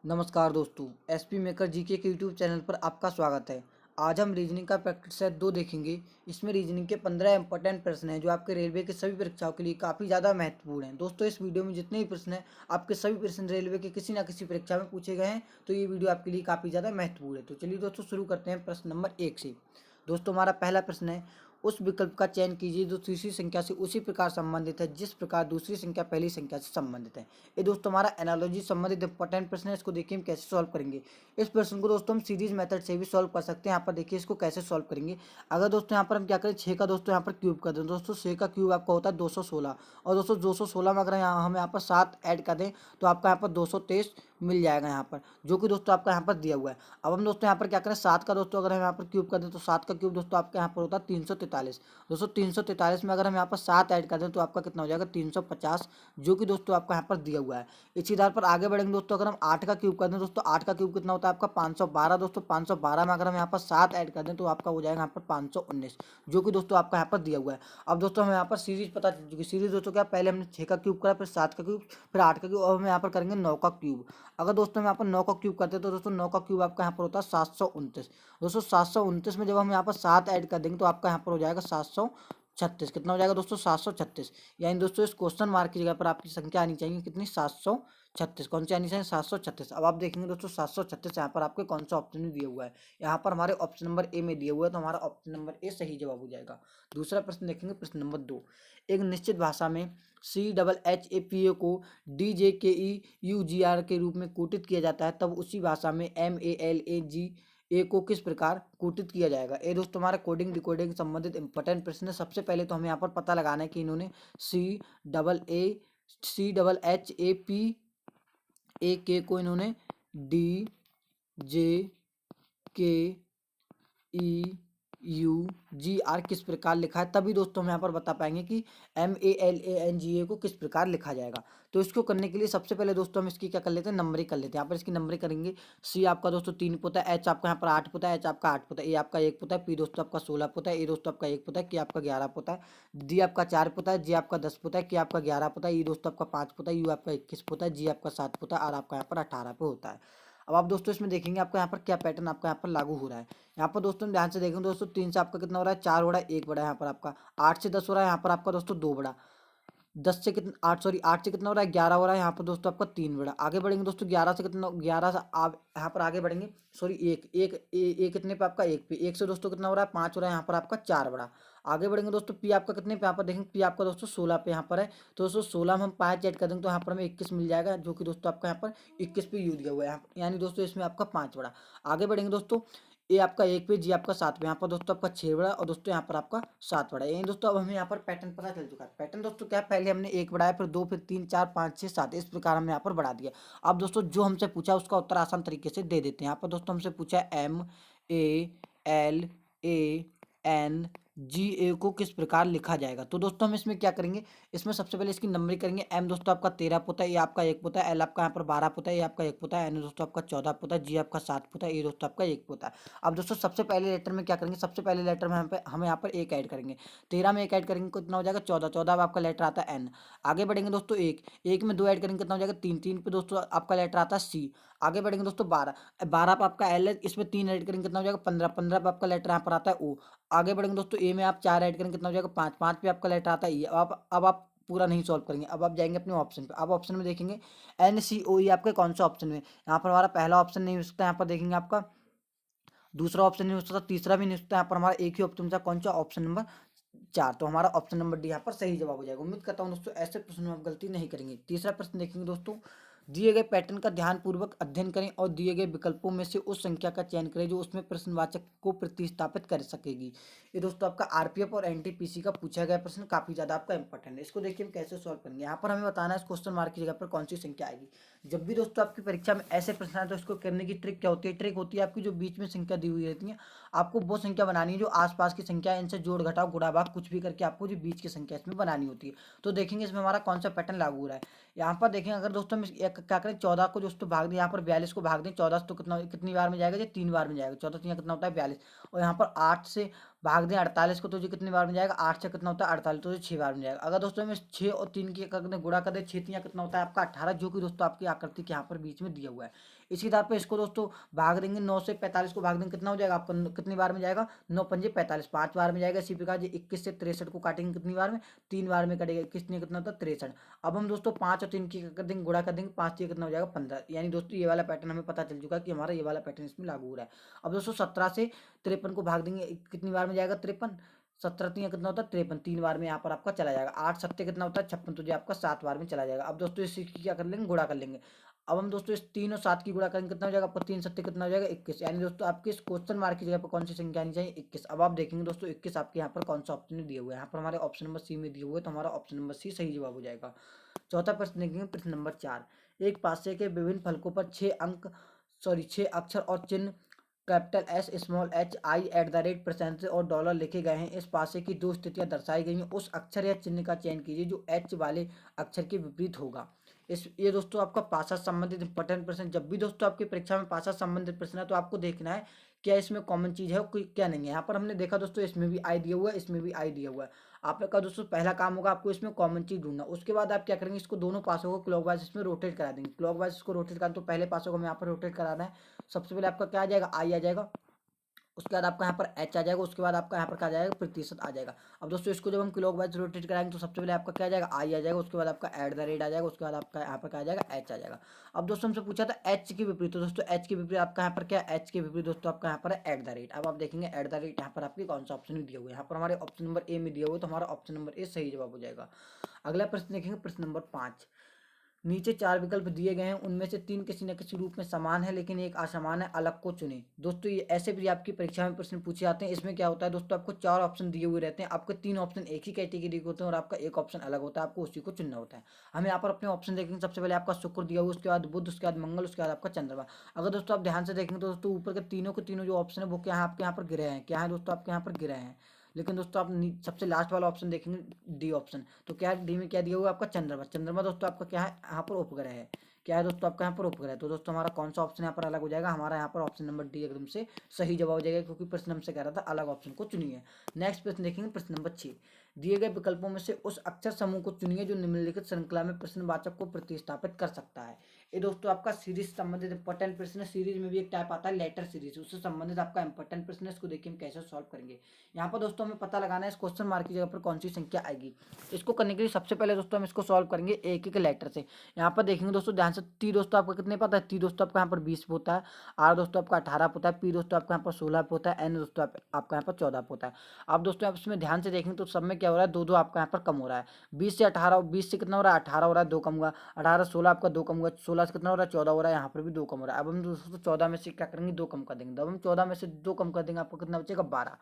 नमस्कार दोस्तों, SP maker GK के यूट्यूब चैनल पर आपका स्वागत है। आज हम रीजनिंग का प्रैक्टिस सेट 2 देखेंगे। इसमें रीजनिंग के 15 इंपॉर्टेंट प्रश्न हैं जो आपके रेलवे के सभी परीक्षाओं के लिए काफ़ी ज़्यादा महत्वपूर्ण हैं। दोस्तों, इस वीडियो में जितने भी प्रश्न हैं आपके सभी प्रश्न रेलवे के किसी ना किसी परीक्षा में पूछे गए हैं, तो ये वीडियो आपके लिए काफ़ी ज़्यादा महत्वपूर्ण है। तो चलिए दोस्तों, शुरू करते हैं प्रश्न नंबर 1 से। दोस्तों, हमारा पहला प्रश्न है, उस विकल्प का चयन कीजिए जो तीसरी संख्या से उसी प्रकार संबंधित है जिस प्रकार दूसरी संख्या पहली संख्या से संबंधित है। ये दोस्तों हमारा एनालॉजी संबंधित इंपॉर्टेंट प्रश्न है। इसको देखिए हम कैसे सॉल्व करेंगे। इस प्रश्न को दोस्तों हम सीरीज मेथड से भी सॉल्व कर सकते हैं। यहाँ पर देखिए इसको कैसे सॉल्व करेंगे। अगर दोस्तों यहाँ पर हम क्या करें, 6 का दोस्तों यहाँ पर क्यूब कर दें। दोस्तों 6 का क्यूब आपका होता है 216, और दोस्तों 216 में अगर हम यहाँ पर 7 ऐड कर दें तो आपका यहाँ पर 223 मिल जाएगा यहाँ पर, जो कि दोस्तों आपका यहाँ पर दिया हुआ है। अब हम दोस्तों यहाँ पर क्या करें, 7 का दोस्तों अगर हम यहाँ पर क्यूब कर दें तो 7 का क्यूब दोस्तों आपका यहाँ पर होता है 343। दोस्तों 343 में अगर हम यहाँ पर 7 ऐड कर दें तो आपका कितना हो जाएगा, 350, जो कि दोस्तों आपका यहाँ पर दिया हुआ है। इसी आधार पर आगे बढ़ेंगे दोस्तों। अगर हम 8 का क्यूब कर दें दोस्तों, 8 का क्यूब कितना होता है आपका 512। दोस्तों 512 में अगर हम यहाँ पर 7 ऐड कर दें तो आपका हो जाएगा यहाँ पर 519, जो कि दोस्तों आपका यहाँ पर दिया हुआ है। अब दोस्तों हमें यहाँ पर सीरीज पता चल चुकी। सीरीज दोस्तों क्या, पहले हमने 6 का क्यूब करा, फिर 7 का क्यूब, फिर 8 का क्यूब, और हम यहाँ पर करेंगे 9 का क्यूब। अगर दोस्तों हम यहाँ पर 9 का क्यूब करते हैं तो दोस्तों 9 का क्यूब आपका यहाँ पर होता है 729। दोस्तों 729 में जब हम यहाँ पर 7 ऐड कर देंगे तो आपका यहाँ पर हो जाएगा 736। कितना हो जाएगा दोस्तों, 736। यानी दोस्तों इस क्वेश्चन मार्क की जगह पर आपकी संख्या आनी चाहिए कितनी, 736। कौन सी आनी चाहिए, 736। अब आप देखेंगे दोस्तों 736 यहाँ पर आपके कौन सा ऑप्शन में दिया हुआ है। यहाँ पर हमारे ऑप्शन नंबर ए में दिया हुआ है, तो हमारा ऑप्शन नंबर ए सही जवाब हो जाएगा। दूसरा प्रश्न देखेंगे, प्रश्न नंबर 2। एक निश्चित भाषा में CHHAPA को DJKEUGR के रूप में कोटित किया जाता है, तब उसी भाषा में MALAGA को किस प्रकार कोटित किया जाएगा। ये दोस्तों हमारा कोडिंग डिकोडिंग संबंधित इंपॉर्टेंट प्रश्न है। सबसे पहले तो हमें यहाँ पर पता लगाना है कि इन्होंने CHHAPA को इन्होंने DJKEUGR किस प्रकार लिखा है, तभी दोस्तों हम यहाँ पर बता पाएंगे कि MALANGA को किस प्रकार लिखा जाएगा। तो इसको करने के लिए सबसे पहले दोस्तों हम इसकी क्या कर लेते हैं, नंबरिंग कर लेते हैं। यहाँ पर इसकी नंबरिंग करेंगे। C आपका दोस्तों 3 पोता है, H आपका यहाँ पर 8 पोता है, H आपका 8 पोता है, A आपका 1 पोता है, P दोस्तों आपका 16 पोता है, A दोस्तों आपका 1 पोता है, K आपका 11 पोता है, D आपका 4 पोता है, J आपका 10 पोता है, K आपका 11 पोता है, E दोस्तों आपका 5 पोता है, U आपका 21 पोता है, G आपका 7 पोता है, R आपका यहाँ पर 18 पे होता है। अब आप दोस्तों इसमें देखेंगे आपका यहाँ पर क्या पैटर्न आपका यहाँ पर लागू हो रहा है। यहाँ पर दोस्तों ध्यान से देखेंगे दोस्तों, 3 से आपका कितना हो रहा है, 4 बड़ा 1 बड़ा, यहाँ पर आपका 8 से 10 हो रहा है, यहाँ पर आपका दोस्तों 2 बड़ा, 10 से कितना 8 सॉरी 8 से कितना हो रहा है, 11 हो रहा है, यहाँ पर दोस्तों आपका 3 बड़ा। आगे बढ़ेंगे दोस्तों, 11 से कितना, 11 से आप यहाँ पर आगे बढ़ेंगे, सॉरी एक एक ए कितने पे आपका 1 पे, 1 से दोस्तों कितना हो रहा है, 5 हो रहा है, यहाँ पर आपका 4 बड़ा। आगे बढ़ेंगे दोस्तों, पी आपका कितने पे, यहाँ पर देखेंगे पी आपका दोस्तों 16 पे यहाँ पर है। तो दोस्तों 16 में हम 5 ऐड कर देंगे तो यहाँ पर हमें 21 मिल जाएगा, जो कि दोस्तों आपका यहाँ पर 21 पे यूज दिया हुआ है यानी दोस्तों इसमें आपका 5 बड़ा। आगे बढ़ेंगे दोस्तों, ए आपका 1 पे, जी आपका 7 पे, यहाँ पर दोस्तों आपका 6 बड़ा, और दोस्तों यहाँ पर आपका 7 बड़ा। यही दोस्तों अब हमें यहाँ पर पैटर्न पता चल चुका है। पैटर्न दोस्तों क्या है, पहले हमने 1 बढ़ाया, फिर 2, फिर 3, 4, 5, 6, 7, इस प्रकार हमने यहाँ पर बढ़ा दिया। अब दोस्तों जो हमसे पूछा उसका उत्तर आसान तरीके से दे देते हैं। यहाँ पर दोस्तों हमसे पूछा है MALANGA को किस प्रकार लिखा जाएगा। तो दोस्तों हम इसमें क्या करेंगे, इसमें सबसे पहले इसकी नंबरिंग करेंगे। M दोस्तों आपका 13 पोता है, ए आपका 1 पोता है, L आपका यहाँ पर 12 पोता है, ए आपका 1 पोता है, N दोस्तों आपका 14 पोता है, G आपका 7 पोता है, ए दोस्तों आपका 1 पोता है। अब दोस्तों सबसे पहले लेटर में क्या करेंगे, सबसे पहले लेटर में हम यहाँ पर 1 ऐड करेंगे। 13 में 1 ऐड करेंगे कितना हो जाएगा, 14, 14 में आपका लेटर आता है N। आगे बढ़ेंगे दोस्तों, 1 में 2 ऐड करेंगे कितना हो जाएगा, 3, 3 पे दोस्तों आपका लेटर आता है C। आगे बढ़ेंगे दोस्तों 12, 12 पे आपका L है, इसमें 3 ऐड करेंगे कितना हो जाएगा, 15, 15 पे आपका लेटर यहाँ पर आता है O। आगे बढ़ेंगे दोस्तों, ए में आप 4 ऐड करेंगे कितना हो जाएगा, 5, 5 पे आपका लेटर आता है ई। अब आप पूरा नहीं सॉल्व करेंगे, अब आप जाएंगे अपने ऑप्शन पे। अब ऑप्शन में देखेंगे NCOE आपके कौन सा ऑप्शन में, यहाँ पर हमारा पहला ऑप्शन नहीं हो सकता, यहाँ पर देखेंगे आपका दूसरा ऑप्शन नहीं हो सकता, तीसरा भी नहीं हो सकता, यहाँ पर हमारा एक ही ऑप्शन था, कौन सा, ऑप्शन नंबर 4। तो हमारा ऑप्शन नंबर डी यहाँ पर सही जवाब हो जाएगा। उम्मीद करता हूँ दोस्तों ऐसे प्रश्न में आप गलती नहीं करेंगे। तीसरा प्रश्न देखेंगे दोस्तों, दिए गए पैटर्न का ध्यानपूर्वक अध्ययन करें और दिए गए विकल्पों में से उस संख्या का चयन करें जो उसमें प्रश्नवाचक को प्रतिस्थापित कर सकेगी। ये दोस्तों आपका आरपीएफ और एनटीपीसी का पूछा गया प्रश्न, काफी ज्यादा आपका इंपॉर्टेंट है। इसको देखिए हम कैसे सॉल्व करेंगे। यहाँ पर हमें बताना है इस क्वेश्चन मार्क की जगह पर कौन सी संख्या आएगी। जब भी दोस्तों आपकी परीक्षा में ऐसे प्रश्न आए तो इसको करने की ट्रिक क्या होती है, ट्रिक होती है आपकी जो बीच में संख्या दी हुई रहती है, आपको वो संख्या बनानी है जो आसपास की संख्या है, इनसे जोड़ घटाव गुणा भाग कुछ भी करके आपको जो बीच की संख्या इसमें बनानी होती है। तो देखेंगे इसमें हमारा कौन सा पैटर्न लागू हो रहा है। यहाँ पर देखेंगे अगर दोस्तों हम क्या करें, 14 को दोस्तों भाग दें, यहाँ पर 42 को भाग दें, 14 तो कितना कितनी बार में जाएगा, ये 3 बार में जाएगा, 14 3 कितना होता है 42। और यहाँ पर 8 से भाग दें 48 को तो ये कितनी बार में जाएगा, 8 से कितना होता है 48, तो ये 6 बार में जाएगा। अगर दोस्तों हमें 6 और 3 की कर दें, गुणा कर दें, 6 3 कितना होता है आपका 18, जो कि दोस्तों आपकी आकृति के यहाँ पर बीच में दिया हुआ है। इसी आधार पर इसको दोस्तों भाग देंगे, 9 से 45 को भाग देंगे, कितना हो जाएगा आपका, कितनी बार में जाएगा, 9 पंजे 45, 5 बार में जाएगा। इसी प्रकार 21 से 63 को काटेंगे कितनी बार में, 3 बार में कटेगा। 21 ने कितना होता है 63। अब हम दोस्तों 5 और 3 की कर देंगे, गुणा कर देंगे, 5 से कितना हो जाएगा 15। यानी दोस्तों ये वाला पैटर्न हमें पता चल चुका है कि हमारा ये वाला पैटर्न इसमें लागू हो रहा है। अब दोस्तों 17 से 53 को भाग देंगे, कितनी बार में जाएगा 53, 17 3 कितना होता है 53, 3 बार में यहाँ पर आपका चला जाएगा। 8 सत्ते कितना होता है 56, तो ये आपका 7 बार में चला जाएगा। अब दोस्तों इसी की क्या कर लेंगे, गुणा कर लेंगे। अब हम दोस्तों इस 3 और 7 की गुणा करेंगे, कितना हो जाएगा आपका, 3 सत्ते कितना हो जाएगा 21। यानी दोस्तों आपके इस क्वेश्चन मार्क की जगह पर कौन सी संख्या आनी चाहिए, 21। अब आप देखेंगे दोस्तों 21 आपके यहाँ पर कौन सा ऑप्शन में दिए हुए हैं, यहाँ पर हमारे ऑप्शन नंबर सी में दिए हुए, तो हमारा ऑप्शन नंबर सी सही जवाब हो जाएगा। चौथा प्रश्न देखेंगे, प्रश्न नंबर 4। एक पासे के विभिन्न फलकों पर 6 अक्षर और चिन्ह capital S small H I @ और डॉलर लिखे गए हैं। इस पासे की दो स्थितियां दर्शाई गई हैं। उस अक्षर या चिन्ह का चयन कीजिए जो एच वाले अक्षर के विपरीत होगा। इस ये दोस्तों आपका पासा संबंधित इंपॉर्टेंट प्रश्न। जब भी दोस्तों आपकी परीक्षा में पासा संबंधित प्रश्न है तो आपको देखना है क्या इसमें कॉमन चीज है कोई क्या नहीं है। यहाँ पर हमने देखा दोस्तों इसमें भी आई दिया हुआ है, इसमें भी आई दिया हुआ है। आपका दोस्तों पहला काम होगा आपको इसमें कॉमन चीज ढूंढना। उसके बाद आप क्या करेंगे, इसको दोनों पासों को क्लॉकवाइज इसमें रोटेट करा देंगे। क्लॉकवाइज इसको रोटेट करा, तो पहले पासों को हमें यहाँ पर रोटेट कराना है। सबसे पहले आपका क्या आ जाएगा, आई आ जाएगा। उसके बाद आपका यहाँ पर एच आ जाएगा। उसके बाद आपका यहाँ पर क्या आ जाएगा, प्रतिशत आ जाएगा। अब दोस्तों इसको जब हम क्लॉकवाइज रोटेट कराएंगे तो सबसे पहले आपका क्या आ जाएगा, आई आ जाएगा। उसके बाद आपका @ आ जाएगा। उसके बाद आपका यहाँ पर क्या आ जाएगा, एच आ जाएगा। अब दोस्तों हमसे पूछा था एच के विपरीत, तो दोस्तों एच के विपरीत आपका यहाँ पर क्या, एच के विपरीत दोस्तों आपका यहाँ पर है @ अब आप देखेंगे @ यहाँ पर आपके कौन सा ऑप्शन में दिया हुआ है, यहाँ पर हमारे ऑप्शन नंबर ए में दिया हुआ है, तो हमारा ऑप्शन नंबर ए सही जवाब हो जाएगा। अगला प्रश्न देखेंगे, प्रश्न नंबर 5। नीचे 4 विकल्प दिए गए हैं, उनमें से 3 किसी न किसी रूप में समान है लेकिन एक असमान है, अलग को चुनें। दोस्तों ये ऐसे भी आपकी परीक्षा में प्रश्न पूछे जाते हैं। इसमें क्या होता है दोस्तों, आपको 4 ऑप्शन दिए हुए रहते हैं, आपके 3 ऑप्शन एक ही कैटेगरी के होते हैं और आपका एक ऑप्शन अलग होता है, आपको उसी को चुनना होता है। हम यहाँ पर अपने ऑप्शन देखेंगे, सबसे पहले आपका शुक्र दिया हुआ, उसके बाद बुध, उसके बाद मंगल, उसके बाद आपका चंद्रमा। अगर दोस्तों आप ध्यान से देखेंगे तो दोस्तों ऊपर के तीनों जो ऑप्शन है वो क्या है, आपके यहाँ पर गिरे हैं, क्या है दोस्तों आपके यहाँ पर गिरे हैं। लेकिन दोस्तों आप सबसे लास्ट वाला ऑप्शन देखेंगे, डी ऑप्शन, तो क्या है, डी में क्या दिया हुआ है आपका चंद्रमा। चंद्रमा दोस्तों आपका क्या है, यहाँ पर उपग्रह है। क्या है दोस्तों आपका यहाँ पर उपग्रह है। तो दोस्तों हमारा कौन सा ऑप्शन यहाँ पर अलग हो जाएगा, हमारा यहाँ पर ऑप्शन नंबर डी एकदम से सही जवाब हो जाएगा, क्योंकि प्रश्न हमसे कह रहा था अलग ऑप्शन को चुनिए। नेक्स्ट प्रश्न देखेंगे, प्रश्न नंबर 6। दिए गए विकल्पों में से उस अक्षर समूह को चुनिए जो निम्नलिखित श्रृंखला में प्रश्नवाचक को प्रतिस्थापित कर सकता है। ये दोस्तों आपका सीरीज संबंधित इंपॉर्टेंट प्रश्न है। सीरीज में भी एक टाइप आता है लेटर सीरीज, उससे संबंधित आपका इंपॉर्टेंट प्रश्न है। इसको देखिए हम कैसे सॉल्व करेंगे। यहाँ पर दोस्तों हमें पता लगाना है इस क्वेश्चन मार्क की जगह पर कौन सी संख्या आएगी। इसको करने के लिए सबसे पहले दोस्तों हम इसको सॉल्व करेंगे एक एक लेटर से। यहाँ पर देखेंगे दोस्तों ध्यान से, टी दोस्तों आपको कितने पता है, टी दोस्तों आपका यहाँ पर 20 पे होता है, आर दोस्तों आपका 18 पे होता है, पी दोस्तों आपका यहाँ पर 16 पे होता है, एन दोस्तों आपका यहाँ पर 14 पे होता है। अब दोस्तों आप इसमें ध्यान से देखेंगे तो सब में क्या हो रहा है, दो दो आपका यहाँ पर कम हो रहा है। 20 से 18, 20 से कितना हो रहा है 18 हो रहा है, 2 कम हुआ। 18 16 आपका 2 कम हुआ, 16 से कितना हो रहा है 14 हो रहा है, यहाँ पर भी 2 कम हो रहा है। अब हम दोस्तों 14 में से क्या करेंगे, 2 कम कर देंगे। जब हम 14 में से 2 कम कर देंगे आपको कितना बचेगा 12।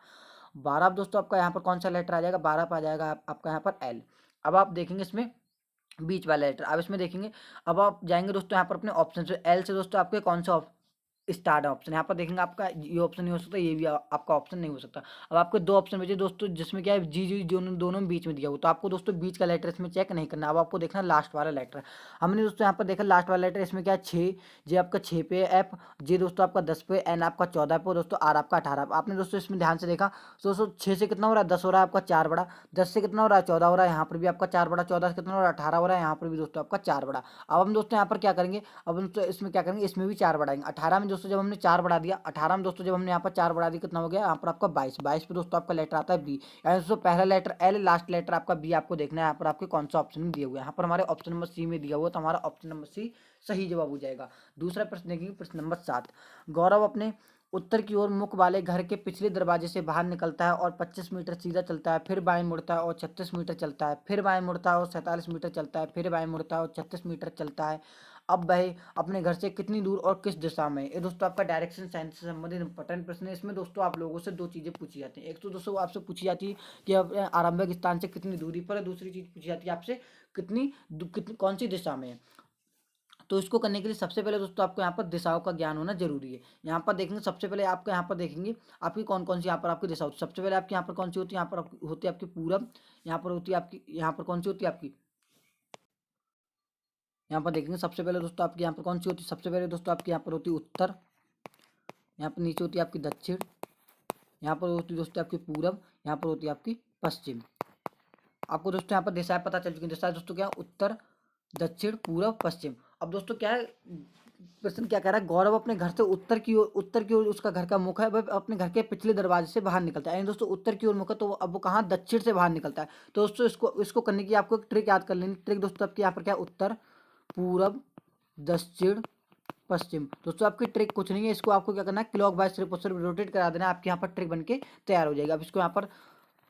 12 अब दोस्तों आपका यहाँ पर कौन सा लेटर आ जाएगा, 12 पे आ जाएगा आपका यहाँ पर एल। अब आप देखेंगे इसमें बीच वाला लेटर, अब इसमें देखेंगे, अब आप जाएंगे दोस्तों यहाँ पर अपने ऑप्शन से, एल से दोस्तों आपके कौन सा स्टार्ट ऑप्शन यहाँ पर देखेंगे, आपका ये ऑप्शन नहीं हो सकता, ये भी आपका ऑप्शन नहीं हो सकता। अब आपको दो ऑप्शन बचे दोस्तों, जिसमें क्या है जी जी दोनों दोनों बीच में दिया हुआ, तो आपको दोस्तों बीच का लेटर इसमें चेक नहीं करना। अब आपको देखना लास्ट वाला लेटर। हमने दोस्तों यहाँ पर देखा लास्ट वाला लेटर, इसमें क्या है 6, जे आपका 6 पे, एफ जे दोस्तों आपका 10 पे, एन आपका 14 पे, दोस्तों आर आपका 18। आपने दोस्तों इसमें ध्यान से देखा तो दोस्तों 6 से कितना हो रहा है 10 हो रहा है आपका 4 बड़ा, 10 से कितना हो रहा है 14 हो रहा है, यहाँ पर भी आपका 4 बड़ा, 14 से कितना हो रहा है 18 हो रहा है, यहाँ पर भी दोस्तों आपका 4 बड़ा। अब हम दोस्तों यहाँ पर क्या करेंगे, अब हम तो इसमें क्या करेंगे, इसमें भी 4 बढ़ाएंगे। 18 में दोस्तों जब हमने 4 बढ़ा दिया, 18 में दोस्तों जब हमने यहाँ पर 4 बढ़ा दिया कितना हो गया, यहाँ पर आपका 22, 22 पे दोस्तों आपका लेटर आता है बी। यानी दोस्तों पहला लेटर एल, लास्ट लेटर आपका बी आपको देखना है। यहाँ पर आपके कौन सा ऑप्शन में दिया हुआ है, यहाँ पर हमारे ऑप्शन नंबर सी में दिया हुआ है, तो हमारा ऑप्शन नंबर सी सही जवाब हो जाएगा। दूसरा प्रश्न देखेंगे, प्रश्न नंबर 7। गौरव अपने उत्तर की ओर मुख वाले घर के पिछले दरवाजे से बाहर निकलता है और 25 मीटर सीधा चलता है, फिर बाएं मुड़ता है और 36 मीटर चलता है, फिर बाएं मुड़ता है और 47 मीटर चलता है, फिर बाएं मुड़ता है और 36 मीटर चलता है। अब वह अपने घर से कितनी दूर और किस दिशा में। ये दोस्तों आपका डायरेक्शन साइंस से संबंधित इंपॉर्टेंट प्रश्न है। इसमें दोस्तों आप लोगों से दो चीज़ें पूछी जाती हैं। एक तो दोस्तों आपसे पूछी जाती है कि अपने आरंभिक स्थान से कितनी दूरी पर है, दूसरी चीज़ पूछी जाती है आपसे कितनी कौन सी दिशा में है। तो इसको करने के लिए सबसे पहले दोस्तों आपको यहाँ पर दिशाओं का ज्ञान होना जरूरी है। यहाँ पर देखेंगे सबसे पहले आपको यहाँ पर देखेंगे आपकी कौन कौन सी यहाँ पर आपकी दिशा होती है। सबसे पहले आपकी यहाँ पर कौन सी होती है, यहाँ पर होती है आपकी पूरब, यहाँ पर होती है आपकी, यहाँ पर कौन सी होती है आपकी, यहाँ पर देखेंगे सबसे पहले दोस्तों आपकी यहाँ पर कौन सी होती है, सबसे पहले दोस्तों आपकी यहाँ पर होती है उत्तर, यहाँ पर नीचे होती है आपकी दक्षिण, यहाँ पर होती है दोस्तों आपकी पूरब, यहाँ पर होती है आपकी पश्चिम। आपको दोस्तों यहाँ पर दिशाएं पता चल चुकी हैं। दिशा दोस्तों क्या है, उत्तर, दक्षिण, पूरब, पश्चिम। अब दोस्तों क्या है, प्रश्न क्या कह रहा है, गौरव अपने घर से उत्तर की ओर उसका घर का मुख है, वह अपने घर के पिछले दरवाजे से बाहर निकलता है। यानी दोस्तों उत्तर की ओर मुख है, तो अब वो कहाँ, दक्षिण से बाहर निकलता है। तो दोस्तों इसको इसको करने की आपको एक ट्रिक याद कर लेनी। ट्रिक दोस्तों आपकी यहाँ पर क्या है, उत्तर, पूरब, दक्षिण, पश्चिम। दोस्तों आपकी ट्रिक कुछ नहीं है, इसको आपको क्या करना है, क्लॉक वाइज सिर्फ और सिर्फ रोटेट करा देना है, आपके यहाँ पर ट्रिक बन के तैयार हो जाएगा। अब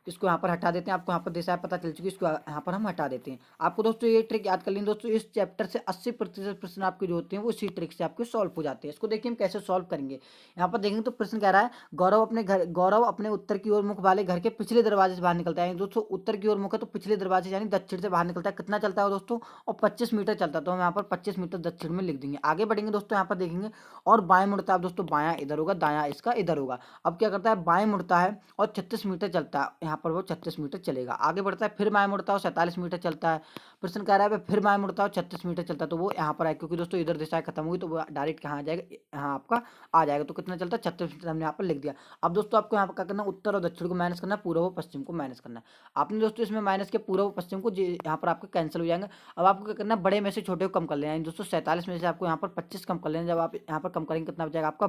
इसको यहाँ पर हटा देते हैं। आपको यहाँ पर दिशा पता चल चुकी है, इसको यहाँ पर हम हटा देते हैं। आपको दोस्तों ये ट्रिक याद कर लेंगे दोस्तों, इस चैप्टर से 80% प्रश्न आपके जो होते हैं वो इसी ट्रिक से आपके सॉल्व हो जाते हैं। इसको देखिए हम कैसे सॉल्व करेंगे। यहाँ पर देखेंगे तो प्रश्न कह रहा है, गौरव अपने उत्तर की ओर मुख वाले घर के पिछले दरवाजे से बाहर निकलता है। दोस्तों उत्तर की ओर मुख है तो पिछले दरवाजे यानी दक्षिण से बाहर निकलता है। कितना चलता है दोस्तों, और 25 मीटर चलता है। तो हम यहाँ पर 25 मीटर दक्षिण में लिख देंगे। आगे बढ़ेंगे दोस्तों, यहाँ पर देखेंगे और बाएं मुड़ता है दोस्तों, बायां इधर होगा, दायां इसका इधर होगा। अब क्या करता है, बाएं मुड़ता है और 36 मीटर चलता है, यहाँ पर वो 36 मीटर चलेगा। आगे बढ़ता है, फिर बाएं मुड़ता है, 47 मीटर चलता है। प्रश्न कह रहा है फिर बाएं मुड़ता है, 36 मीटर चलता है, तो वो यहाँ पर आए, क्योंकि दोस्तों इधर दिशा खत्म हुई तो वो डायरेक्ट कहाँ आ जाएगा, यहाँ आपका आ जाएगा। तो कितना चलता है, 36 मीटर हमने यहाँ पर लिख दिया। अब दोस्तों आपको यहाँ पर क्या करना है, उत्तर और दक्षिण को माइनस करना है, पूर्व और पश्चिम को माइनस करना है। आपने दोस्तों इसमें माइनस के पूर्व और पश्चिम को यहाँ पर आपके कैंसिल हो जाएंगे। अब आपको क्या करना है, बड़े में से छोटे को कम कर लेना है। दोस्तों 47 में से आपको यहाँ पर 25 कम कर लेना। जब आप यहाँ पर कम करेंगे कितना बचेगा आपका,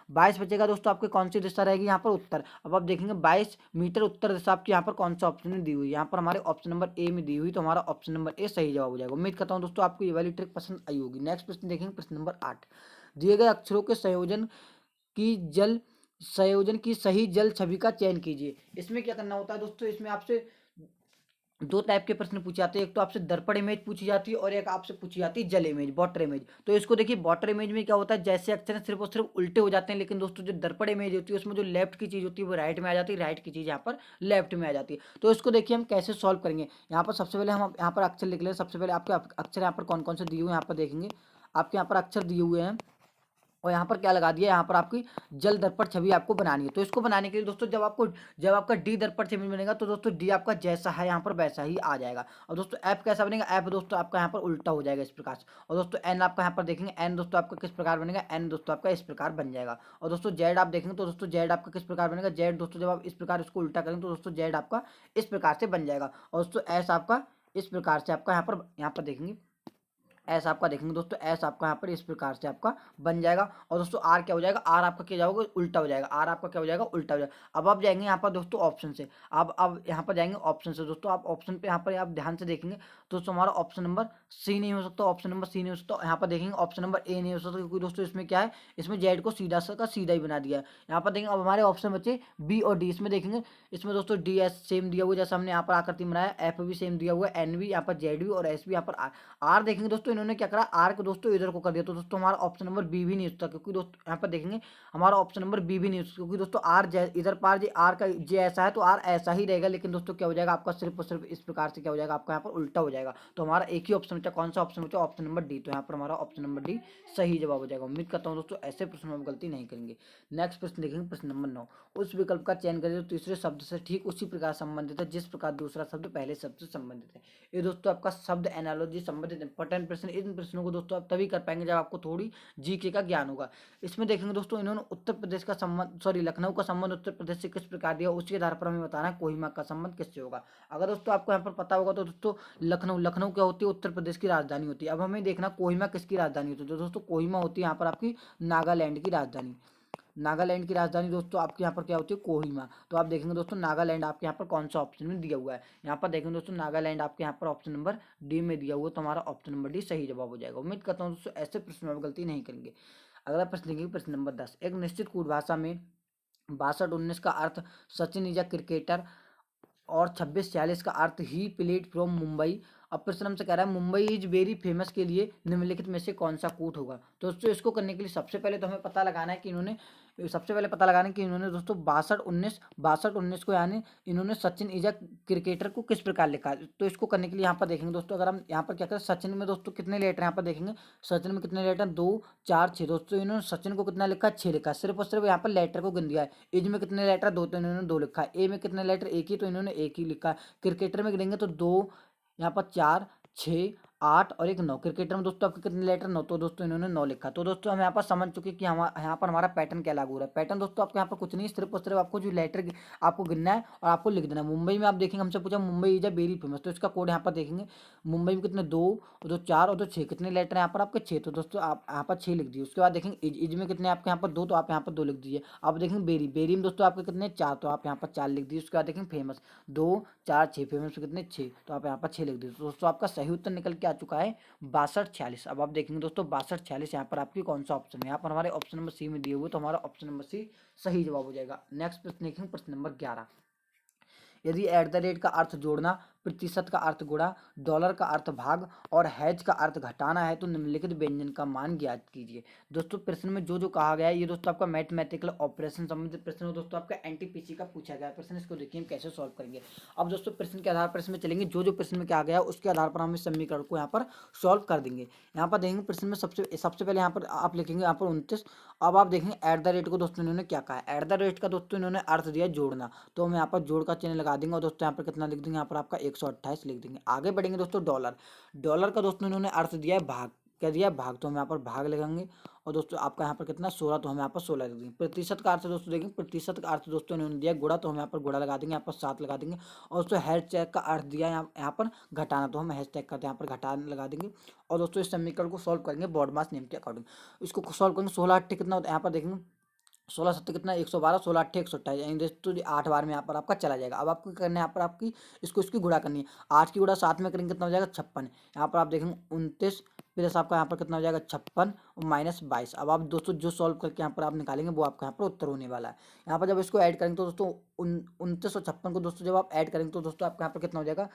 22 बचेगा। दोस्तों आपकी कौन सी दिशा रहेगी, यहाँ पर उत्तर। अब आप देखेंगे 22 मीटर उत्तर दिशा आपकी यहाँ पर कौन सा ऑप्शन में दी हुई है, यहाँ पर हमारे ऑप्शन नंबर ए में दी हुई, तो हमारा ऑप्शन नंबर ए सही जवाब हो जाएगा। उम्मीद करता हूँ दोस्तों आपको ये वाली ट्रिक पसंद आई होगी। नेक्स्ट प्रश्न देखेंगे, प्रश्न नंबर 8। दिए गए अक्षरों के की जल संयोजन की सही जल छवि का चयन कीजिए। इसमें क्या करना होता है दोस्तों, इसमें आपसे दो टाइप के प्रश्न पूछे जाते हैं। एक तो आपसे दर्पण इमेज पूछी जाती है और एक आपसे पूछी जाती है जल इमेज, वाटर इमेज। तो इसको देखिए, वाटर इमेज में क्या होता है, जैसे अक्षर सिर्फ और सिर्फ उल्टे हो जाते हैं, लेकिन दोस्तों जो दर्पण इमेज होती है उसमें जो लेफ्ट की चीज़ होती है वो राइट में आ जाती है, राइट की चीज़ यहाँ पर लेफ्ट में आ जाती है। तो इसको देखिए हम कैसे सॉल्व करेंगे। यहाँ पर सबसे पहले हम यहाँ पर अक्षर लिख लें। सबसे पहले आपके अक्षर यहाँ पर कौन कौन से दिए हुए हैं, यहाँ पर देखेंगे आपके यहाँ पर अक्षर दिए हुए हैं, और यहाँ पर क्या लगा दिया, यहाँ पर आपकी जल दर्पण छवि आपको बनानी है। तो इसको बनाने के लिए दोस्तों जब आपका डी दर्पण छवि बनेगा तो दोस्तों डी आपका जैसा है यहाँ पर वैसा ही आ जाएगा। और दोस्तों एफ कैसा बनेगा, एफ दोस्तों आपका यहाँ पर उल्टा हो जाएगा इस प्रकार से। और दोस्तों एन आपका यहाँ पर देखेंगे, एन दोस्तों आपका किस प्रकार बनेगा, एन दोस्तों आपका इस प्रकार बन जाएगा। और दोस्तों जेड आप देखेंगे तो दोस्तों जेड आपका किस प्रकार बनेगा, जेड दोस्तों जब आप इस प्रकार इसको उल्टा करेंगे तो दोस्तों जेड आपका इस प्रकार से बन जाएगा। और दोस्तों एस आपका इस प्रकार से आपका यहाँ पर देखेंगे, ऐसा आपका देखेंगे दोस्तों, ऐसा आपका यहाँ पर इस प्रकार से आपका बन जाएगा। और दोस्तों आर क्या हो जाएगा, आर आपका क्या जाओगे, उल्टा हो जाएगा। आर आपका क्या हो जाएगा, उल्टा हो जाएगा। अब आप जाएंगे यहाँ पर दोस्तों ऑप्शन से, अब यहाँ पर जाएंगे ऑप्शन से। दोस्तों आप ऑप्शन पे यहाँ पर आप ध्यान से देखेंगे तो दोस्तों हमारा ऑप्शन नंबर सी नहीं हो सकता, ऑप्शन नंबर सी नहीं हो सकता। यहाँ पर देखेंगे ऑप्शन नंबर ए नहीं हो सकता, क्योंकि दोस्तों इसमें क्या है, इसमें जेड को सीधा सा का सीधा ही बना दिया है। यहाँ पर देखेंगे अब हमारे ऑप्शन बचे बी और डी। इसमें देखेंगे, इसमें दोस्तों डी एस सेम दिया हुआ है जैसा हमने यहाँ पर आकृति बनाया, एफ भी सेम दिया हुआ है, एन भी, यहाँ पर जेड भी, और एस भी, यहाँ पर आर। आर देखेंगे दोस्तों इन्होंने क्या करा, आर को दोस्तों इधर को कर दिया, तो दोस्तों हमारा ऑप्शन नंबर बी भी नहीं होता, क्योंकि दोस्तों यहाँ पर देखेंगे हमारा ऑप्शन नंबर बी भी नहीं होता, क्योंकि दोस्तों आर इधर पार जे आर का जे ऐसा है तो आर ऐसा ही रहेगा। लेकिन दोस्तों क्या हो जाएगा आपका, सिर्फ और सिर्फ इस प्रकार से क्या हो जाएगा आपका यहाँ पर उल्टा हो जाएगा। तो हमारा एक ही ऑप्शन बचा, कौन सा ऑप्शन बचा, ऑप्शन नंबर डी। तो यहाँ पर हमारा ऑप्शन नंबर डी सही जवाब हो जाएगा। उम्मीद करता हूँ दोस्तों ऐसे प्रश्न में गलती नहीं करेंगे। नेक्स्ट प्रश्न देखेंगे, प्रश्न नंबर 9। उस विकल्प का चयन करें जो तीसरे शब्द से ठीक उसी प्रकार संबंधित है जिस प्रकार दूसरा शब्द पहले शब्द से संबंधित है। ये दोस्तों आपका शब्द एनालॉजी संबंधित इंपॉर्टेंट प्रश्न। इन प्रश्नों को दोस्तों आप तभी कर पाएंगे जब आपको थोड़ी जीके का ज्ञान होगा। इसमें देखेंगे दोस्तों इन्होंने उत्तर प्रदेश का संबंध, लखनऊ का संबंध उत्तर प्रदेश से किस प्रकार दिया, उसके आधार पर हमें बताना है कोहिमा का संबंध किससे होगा। अगर दोस्तों आपको यहाँ पर पता होगा तो दोस्तों लखनऊ क्या होती है, उत्तर प्रदेश की राजधानी होती है। अब हमें देखना कोहिमा किसकी राजधानी होती है, तो दोस्तों कोहिमा होती है यहाँ पर आपकी नागालैंड की राजधानी। नागालैंड की राजधानी दोस्तों आपके यहाँ पर क्या होती है, कोहिमा। तो आप देखेंगे दोस्तों नागालैंड आपके यहाँ पर कौन सा ऑप्शन में दिया हुआ है, यहाँ पर देखेंगे दोस्तों नागालैंड आपके यहाँ पर ऑप्शन नंबर डी में दिया हुआ है, तो हमारा ऑप्शन नंबर डी सही जवाब हो जाएगा। उम्मीद करता हूँ दोस्तों ऐसे प्रश्न में आप गलती नहीं करेंगे। अगला प्रश्न देखेंगे, प्रश्न नंबर 10। एक निश्चित कूट भाषा में 62-19 का अर्थ सचिन इज अ क्रिकेटर और 26-46 का अर्थ ही प्लेड फ्रॉम मुंबई। अब प्रश्न हमसे कह रहा है मुंबई इज वेरी फेमस के लिए निम्नलिखित में से कौन सा कूट होगा। तो दोस्तों इसको करने के लिए सबसे पहले तो हमें पता लगाना है कि इन्होंने दोस्तों 62-19 को यानी इन्होंने सचिन इज अ क्रिकेटर को किस प्रकार लिखा है। तो इसको करने के लिए यहाँ पर देखेंगे दोस्तों, अगर हम यहाँ पर क्या करें, सचिन में दोस्तों कितने लेटर यहाँ पर देखेंगे, सचिन में कितने लेटर, 2 4 6। दोस्तों इन्होंने सचिन को कितना लिखा है, 6 लिखा है, सिर्फ और सिर्फ यहाँ पर लेटर को गिन दिया है। इज में कितने लेटर, 2, तो इन्होंने 2 लिखा है। ए में कितने लेटर, एक ही, तो इन्होंने एक ही लिखा है। क्रिकेटर में गिनेंगे तो 2, यहाँ पर 4 6 8 और एक 9। क्रिकेटर में दोस्तों आपके कितने लेटर 9, तो दोस्तों इन्होंने 9 लिखा। तो दोस्तों हम यहाँ पर समझ चुके कि हम यहाँ पर हमारा पैटर्न क्या लागू हो रहा है। पैटर्न दोस्तों आपको यहाँ पर कुछ नहीं, सिर्फ और सिर्फ आपको जो लेटर आपको गिनना है और आपको लिख देना है। मुंबई में आप देखेंगे, हमसे पूछा Mumbai is a very famous, तो इसका कोड यहाँ पर देखेंगे। मुंबई में कितने 2 और 2 4 और 2 6, कितने लेटर है यहाँ पर आपके 6, तो दोस्तों आप यहाँ पर 6 लिख दिए। उसके बाद देखेंगे इज में कितने आपके यहाँ पर 2, तो आप यहाँ पर 2 लिख दीजिए। आप देखेंगे बेरी, बेरी में दोस्तों आपके कितने 4, तो आप यहाँ पर 4 लिख दीजिए। उसके बाद देखेंगे फेमस 2 4 6, फेमस में कितने 6, तो आप यहाँ पर 6 लिख दीजिए। तो दोस्तों आपका सही उत्तर निकल के आ चुका है 62 46। अब आप देखेंगे दोस्तों 62 46 यहाँ पर आपकी कौन सा ऑप्शन है। यहाँ पर हमारे ऑप्शन नंबर सी में दिए हुए, तो हमारा ऑप्शन नंबर सी सही जवाब हो जाएगा। नेक्स्ट प्रश्न देखेंगे, प्रश्न नंबर 11। यदि एट द रेट का अर्थ जोड़ना, प्रतिशत का अर्थ गुणा, डॉलर का अर्थ भाग और हैज का अर्थ घटाना है तो निम्नलिखित व्यंजन का मान ज्ञात कीजिए। दोस्तों प्रश्न में जो जो कहा गया है ये दोस्तों आपका मैथमेटिकल ऑपरेशन संबंधित प्रश्न है। दोस्तों आपका एनटीपीसी का पूछा गया प्रश्न, इसको देखिए हम कैसे सॉल्व करेंगे। अब दोस्तों प्रश्न के आधार पर इसमें चलेंगे, जो जो प्रश्न में क्या गया है उसके आधार पर हम इस समीकरण को यहाँ पर सॉल्व कर देंगे। यहाँ पर देखेंगे प्रश्न में सबसे सबसे पहले यहाँ पर आप लिखेंगे यहाँ पर 29। अब आप देखेंगे एट द रेट को दोस्तों इन्होंने क्या कहा है। एट द रेट का दोस्तों इन्होंने अर्थ दिया जोड़ना, तो हम यहाँ पर जोड़ का चिन्ह लगा देंगे और दोस्तों यहाँ पर कितना लिख देंगे, यहाँ पर आपका 128 लिख देंगे। आगे बढ़ेंगे दोस्तों डॉलर, डॉलर का दोस्तों इन्होंने अर्थ दिया है भाग, क्या दिया है भाग, तो हम यहाँ पर भाग लगाएंगे और दोस्तों आपका यहाँ पर कितना 16, तो हम यहाँ पर 16 लिख देंगे। प्रतिशत का अर्थ दोस्तों देखेंगे, प्रतिशत का अर्थ दोस्तों इन्होंने दिया गुणा, तो हम यहाँ पर गुणा लगा देंगे, यहाँ पर 7 लगा देंगे। और दोस्तों हैश टैग का अर्थ दिया है यहाँ पर घटाना, तो हम हैश टैग का यहाँ पर घटाना लगा देंगे। और दोस्तों इस समीकरण को सॉल्व करेंगे बॉड मास नियम के अकॉर्डिंग। इसको सॉल्व करेंगे 16 8 कितना होता है, यहाँ पर देखेंगे 16 7 कितना 112, 16 8 128, यानी दोस्तों 8 बार में यहाँ पर आपका चला जाएगा। अब आपको करना है यहाँ पर आपकी इसकी गुणा करनी है। 8 की गुणा 7 में करेंगे कितना हो जाएगा 56। यहाँ पर आप देखेंगे 29 प्लस आपका यहाँ पर कितना हो जाएगा 56 और माइनस 22। अब आप दोस्तों जो सॉल्व करके यहाँ पर आप निकालेंगे वो आपका यहाँ पर उत्तर होने वाला है। यहाँ पर जब इसको ऐड करेंगे तो दोस्तों 29 और 56 को दोस्तों जब आप ऐड करेंगे तो दोस्तों आपका यहाँ पर कितना हो जाएगा,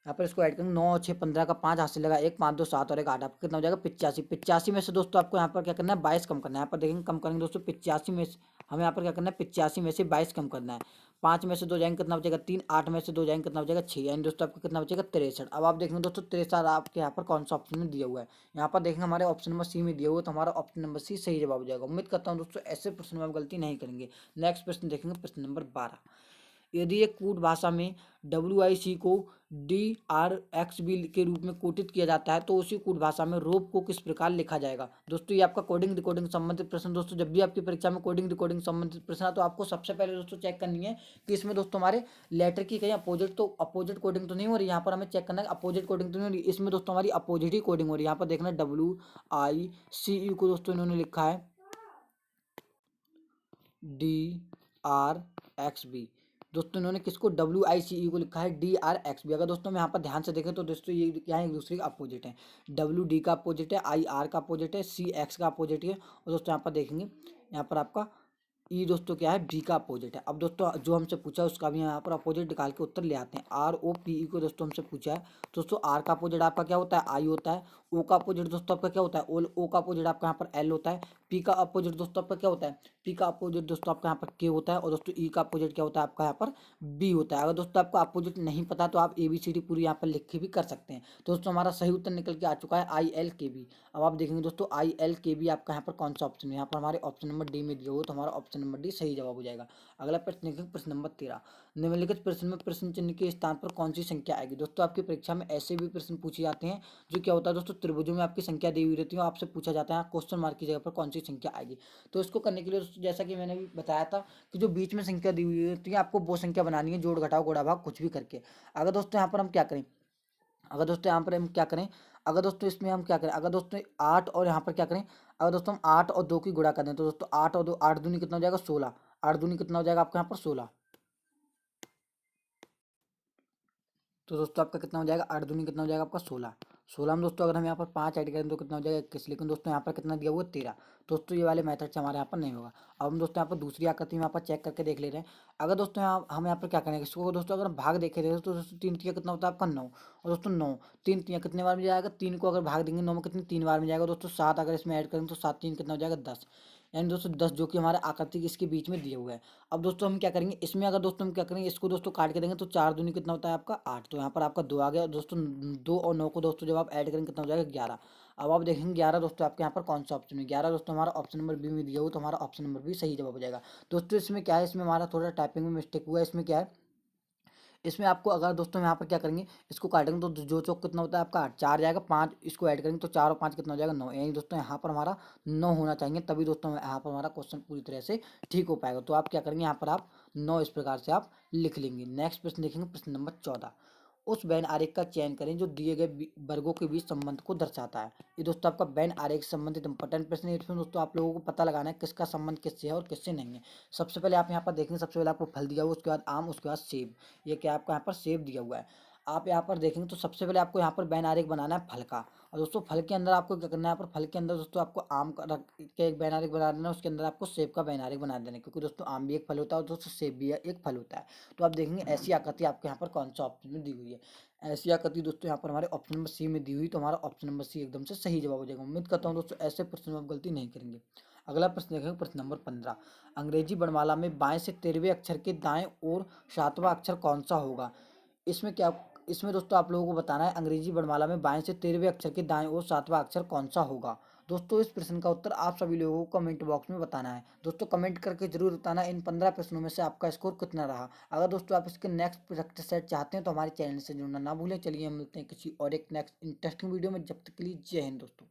यहाँ पर इसको ऐड करेंगे 9 6 15 का 5 हाथ से लगा 1 5 2 7 और 1 8, आपका कितना हो जाएगा 85। 85 में से दोस्तों आपको यहाँ पर क्या करना है 22 कम करना है। यहाँ पर देखेंगे कम करेंगे दोस्तों 85 में से, हमें यहाँ पर क्या करना है 85 में से 22 कम करना है। 5 में से 2 जाएंगे कितना बचेगा 3, 8 में से 2 जाएंगे कितना बचेगा 6, यानी दोस्तों आपको कितना बचेगा 63। अब आप देखेंगे दोस्तों 63 आपके यहाँ पर कौन सा ऑप्शन में दिया हुआ है। यहाँ पर देखेंगे हमारे ऑप्शन नंबर सी में दिया हुआ है, तो हमारा ऑप्शन नंबर सी सही जवाब हो जाएगा। उम्मीद करता हूँ दोस्तों ऐसे प्रश्न में आप गलती नहीं करेंगे। नेक्स्ट प्रश्न देखेंगे, प्रश्न नंबर 12। यदि एक कूट भाषा में WIC को DRXB के रूप में कोटित किया जाता है तो उसी कूट भाषा में रोप को किस प्रकार लिखा जाएगा। दोस्तों ये आपका कोडिंग डिकोडिंग संबंधित प्रश्न। दोस्तों जब भी आपकी परीक्षा में कोडिंग डिकोडिंग संबंधित प्रश्न है तो आपको सबसे पहले दोस्तों चेक करनी है कि इसमें दोस्तों हमारे लेटर की कहीं अपोजिट, तो अपोजिट कोडिंग तो नहीं हो रही। यहाँ पर हमें चेक करना है अपोजिट कोडिंग तो नहीं हो रही, इसमें दोस्तों हमारी अपोजिट ही कोडिंग हो रही है। यहाँ पर देखना WICE को दोस्तों इन्होंने लिखा है DRXB। दोस्तों इन्होंने किसको WICE को लिखा है DRXB। अगर दोस्तों हम यहाँ पर ध्यान से देखें तो दोस्तों ये क्या है, एक दूसरे का अपोजिट है। WD का अपोजिट है, IR का अपोजिट है, CX का अपोजिट है। और दोस्तों यहाँ पर देखेंगे यहाँ पर आपका ई दोस्तों क्या है डी का अपोजिट है। अब दोस्तों जो हमसे पूछा उसका भी यहाँ पर अपोजिट निकाल के उत्तर ले आते हैं। ROPE को दोस्तों हमसे पूछा है, दोस्तों आर का अपोजिट आपका क्या होता है आई होता है। ओ का अपोजिट दोस्तों आपका क्या होता है ओ का अपोजिट आपका यहाँ पर एल होता है। पी का अपोजिट दोस्तों आपका क्या होता है पी का अपोजिट दोस्तों आपका यहाँ पर के होता है। और दोस्तों ई का अपोजिट क्या होता है आपका यहाँ पर बी होता है। अगर दोस्तों आपको अपोजिट नहीं पता तो आप ABCD पूरी यहाँ पर लिख के भी कर सकते हैं। दोस्तों हमारा सही उत्तर निकल के आ चुका है ILKB। अब आप देखेंगे दोस्तों ILKB आपका यहाँ पर कौन सा ऑप्शन है, यहाँ पर हमारे ऑप्शन नंबर डी में दिया हो, तो हमारा ऑप्शन नंबर डी सही जवाब हो जाएगा। अगला प्रश्न देखेंगे, प्रश्न नंबर 13। निम्नलिखित प्रश्न में प्रश्न चिन्ह के स्थान पर कौन सी संख्या आएगी। दोस्तों आपकी परीक्षा में ऐसे भी प्रश्न पूछे जाते हैं जो क्या होता है दोस्तों त्रिभुजों में आपकी संख्या दी हुई रहती है, आपसे पूछा जाता है क्वेश्चन मार्क की जगह पर कौन सी संख्या आएगी। तो इसको करने के लिए दोस्तों जैसा कि मैंने भी बताया था कि जो बीच में संख्या दी हुई रहती है आपको वो संख्या बनानी है, जोड़ घटाओ गुणा भाग कुछ भी करके। अगर दोस्तों यहाँ पर हम क्या करें अगर दोस्तों यहाँ पर हम क्या करें अगर दोस्तों इसमें हम क्या करें अगर दोस्तों 8 और यहाँ पर क्या करें अगर दोस्तों हम 8 और 2 की गुणा कर दें तो दोस्तों 8 और 2 8 दूनी कितना हो जाएगा 16। 8 दूनी कितना हो जाएगा आपका यहाँ पर 16। तो दोस्तों आपका कितना हो जाएगा 8 दूनी कितना हो जाएगा आपका 16। 16 में दोस्तों अगर हम यहाँ पर 5 ऐड करें तो कितना हो जाएगा 21। लेकिन दोस्तों यहाँ पर कितना दिया हुआ है 13। दोस्तों ये वाले मेथड से हमारे यहाँ पर नहीं होगा। अब हम दोस्तों यहाँ पर दूसरी आकृति में यहाँ पर चेक करके देख ले रहे हैं। अगर दोस्तों हम यहाँ पर क्या करेंगे इसको दोस्तों अगर हम भाग देखे थे तो दोस्तों 3 तिया कितना होता है आपका 9। और दोस्तों 9 3 तिया कितने बार में जाएगा 3 को अगर भाग देंगे 9 में कितनी 3 बार में जाएगा दोस्तों 7। अगर इसमें ऐड करेंगे तो 7 3 कितना हो जाएगा 10, यानी दोस्तों 10 जो कि हमारे आकृति के इसके बीच में दिए हुए हैं। अब दोस्तों हम क्या करेंगे इसमें अगर दोस्तों हम क्या करेंगे इसको दोस्तों काट के देंगे तो 4 दूनी कितना होता है आपका 8। तो यहाँ पर आपका 2 आ गया दोस्तों। 2 और 9 को दोस्तों जब आप ऐड करेंगे कितना हो जाएगा 11। अब आप देखेंगे 11 दोस्तों आपके यहाँ पर कौन सा ऑप्शन है 11 दोस्तों हमारा ऑप्शन नंबर बी में दिया हुआ, तो हमारा ऑप्शन नंबर बी सही जवाब हो जाएगा। दोस्तों इसमें क्या है इसमें हमारा थोड़ा टाइपिंग में मिस्टेक हुआ है। इसमें क्या है इसमें आपको अगर दोस्तों यहाँ पर क्या करेंगे, इसको काटेंगे तो जो चौक कितना होता है आपका 8, 4 जाएगा, 5 इसको ऐड करेंगे तो 4 और 5 कितना हो जाएगा 9, यानी दोस्तों यहाँ पर हमारा 9 होना चाहिए, तभी दोस्तों यहाँ पर हमारा क्वेश्चन पूरी तरह से ठीक हो पाएगा। तो आप क्या करेंगे, यहाँ पर आप 9 इस प्रकार से आप लिख लेंगे। नेक्स्ट प्रश्न देखेंगे, प्रश्न नंबर 14। उस वेन आरेख का चयन करें जो दिए गए वर्गों के बीच संबंध को दर्शाता है। ये दोस्तों आपका वेन आरेख से संबंधित इंपॉर्टेंट प्रश्न है। इसमें दोस्तों आप लोगों को पता लगाना है किसका संबंध किससे है और किससे नहीं है। सबसे पहले आप यहाँ पर देखेंगे, सबसे पहले आपको फल दिया हुआ, उसके बाद आम, उसके बाद सेब। ये क्या आपका यहाँ पर सेब दिया हुआ है। आप यहाँ पर देखेंगे तो सबसे पहले आपको यहाँ पर वेन आरेख बनाना है फल का। और दोस्तों फल के अंदर आपको क्या करना है, यहाँ पर फल के अंदर दोस्तों आपको आम का रख के एक बैन आरेख बना देना है, उसके अंदर आपको सेब का बैन आरेख बना देना है, क्योंकि दोस्तों आम भी एक फल होता है और दोस्तों सेब भी एक फल होता है। तो आप देखेंगे ऐसी आकृति आपके यहाँ पर कौन सा ऑप्शन में दी हुई है। ऐसी आकृति दोस्तों यहाँ पर हमारे ऑप्शन नंबर सी में दी हुई, तो हमारा ऑप्शन नंबर सी एकदम से सही जवाब हो जाएगा। उम्मीद करता हूँ दोस्तों ऐसे प्रश्न में आप गलती नहीं करेंगे। अगला प्रश्न देखेंगे, प्रश्न नंबर 15। अंग्रेजी वर्णमाला में बाएं से 13वें अक्षर के दाएं और 7वां अक्षर कौन सा होगा। इसमें क्या, इसमें दोस्तों आप लोगों को बताना है अंग्रेजी वर्णमाला में बाएं से 13वें अक्षर के दाएं और 7वां अक्षर कौन सा होगा। दोस्तों इस प्रश्न का उत्तर आप सभी लोगों को कमेंट बॉक्स में बताना है। दोस्तों कमेंट करके जरूर बताना इन 15 प्रश्नों में से आपका स्कोर कितना रहा। अगर दोस्तों आप इसके नेक्स्ट प्रैक्टिस सेट चाहते हैं तो हमारे चैनल से जुड़ना ना भूलें। चलिए हम मिलते हैं किसी और एक नेक्स्ट इंटरेस्टिंग वीडियो में, जब तक के लिए जय हिंद दोस्तों।